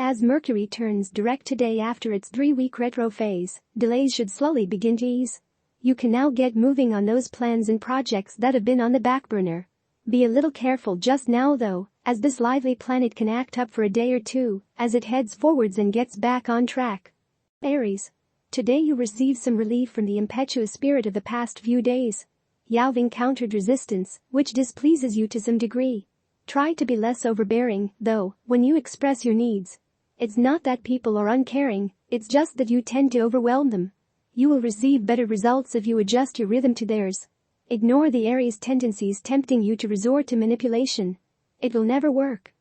As Mercury turns direct today after its 3-week retro phase, delays should slowly begin to ease. You can now get moving on those plans and projects that have been on the back burner. Be a little careful just now though, as this lively planet can act up for a day or two as it heads forwards and gets back on track. Aries. Today you receive some relief from the impetuous spirit of the past few days. You've encountered resistance, which displeases you to some degree. Try to be less overbearing, though, when you express your needs. It's not that people are uncaring, it's just that you tend to overwhelm them. You will receive better results if you adjust your rhythm to theirs. Ignore the Aries tendencies tempting you to resort to manipulation. It will never work.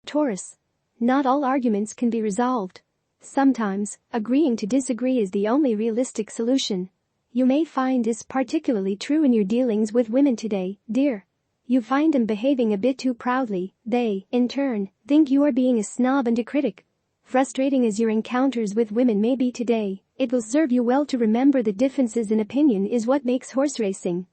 Taurus. Not all arguments can be resolved. Sometimes, agreeing to disagree is the only realistic solution. You may find this particularly true in your dealings with women today, dear. You find them behaving a bit too proudly. They, in turn, think you are being a snob and a critic. Frustrating as your encounters with women may be today, it will serve you well to remember that differences in opinion is what makes horse racing.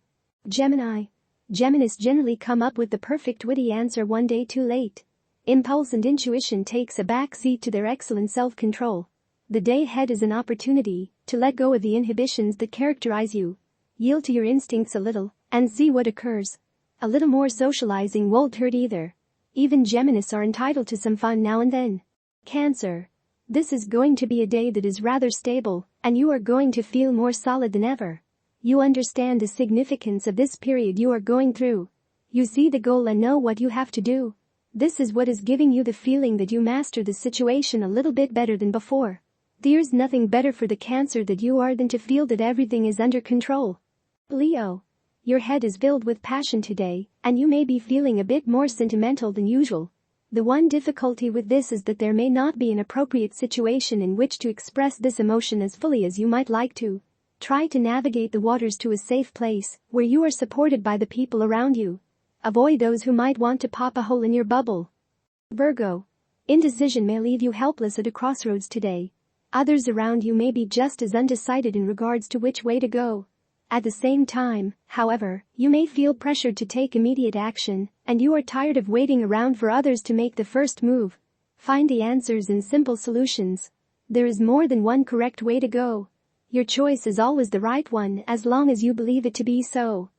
Gemini. Geminis generally come up with the perfect witty answer one day too late. Impulse and intuition takes a back seat to their excellent self-control. The day ahead is an opportunity to let go of the inhibitions that characterize you. Yield to your instincts a little and see what occurs. A little more socializing won't hurt either. Even Geminis are entitled to some fun now and then. Cancer. This is going to be a day that is rather stable, and you are going to feel more solid than ever. You understand the significance of this period you are going through. You see the goal and know what you have to do. This is what is giving you the feeling that you master the situation a little bit better than before. There's nothing better for the Cancer that you are than to feel that everything is under control. Leo. Your head is filled with passion today, and you may be feeling a bit more sentimental than usual. The one difficulty with this is that there may not be an appropriate situation in which to express this emotion as fully as you might like to. Try to navigate the waters to a safe place where you are supported by the people around you. Avoid those who might want to pop a hole in your bubble. Virgo. Indecision may leave you helpless at a crossroads today. Others around you may be just as undecided in regards to which way to go. At the same time, however, you may feel pressured to take immediate action, and you are tired of waiting around for others to make the first move. Find the answers in simple solutions. There is more than one correct way to go. Your choice is always the right one as long as you believe it to be so.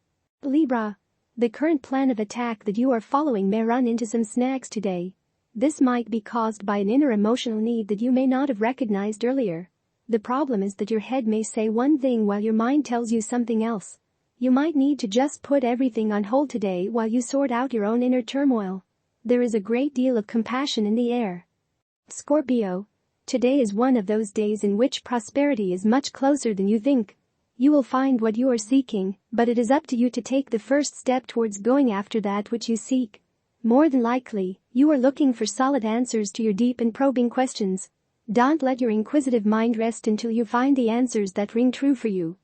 Libra. The current plan of attack that you are following may run into some snags today. This might be caused by an inner emotional need that you may not have recognized earlier. The problem is that your head may say one thing while your mind tells you something else. You might need to just put everything on hold today while you sort out your own inner turmoil. There is a great deal of compassion in the air. Scorpio. Today is one of those days in which prosperity is much closer than you think. You will find what you are seeking, but it is up to you to take the first step towards going after that which you seek. More than likely, you are looking for solid answers to your deep and probing questions. Don't let your inquisitive mind rest until you find the answers that ring true for you.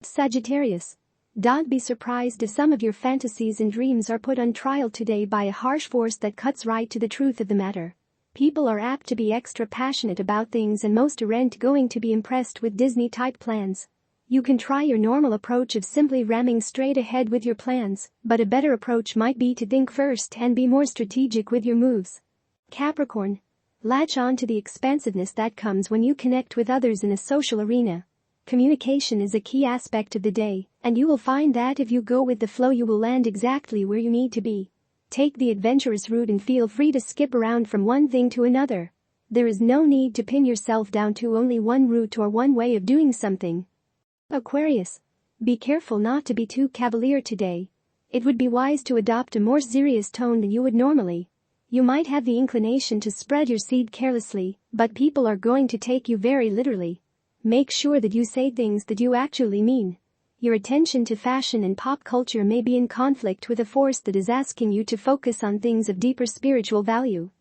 Sagittarius. Don't be surprised if some of your fantasies and dreams are put on trial today by a harsh force that cuts right to the truth of the matter. People are apt to be extra passionate about things and most aren't going to be impressed with Disney-type plans. You can try your normal approach of simply ramming straight ahead with your plans, but a better approach might be to think first and be more strategic with your moves. Capricorn. Latch on to the expansiveness that comes when you connect with others in a social arena. Communication is a key aspect of the day, and you will find that if you go with the flow you will land exactly where you need to be. Take the adventurous route and feel free to skip around from one thing to another. There is no need to pin yourself down to only one route or one way of doing something. Aquarius. Be careful not to be too cavalier today. It would be wise to adopt a more serious tone than you would normally. You might have the inclination to spread your seed carelessly, but people are going to take you very literally. Make sure that you say things that you actually mean. Your attention to fashion and pop culture may be in conflict with a force that is asking you to focus on things of deeper spiritual value.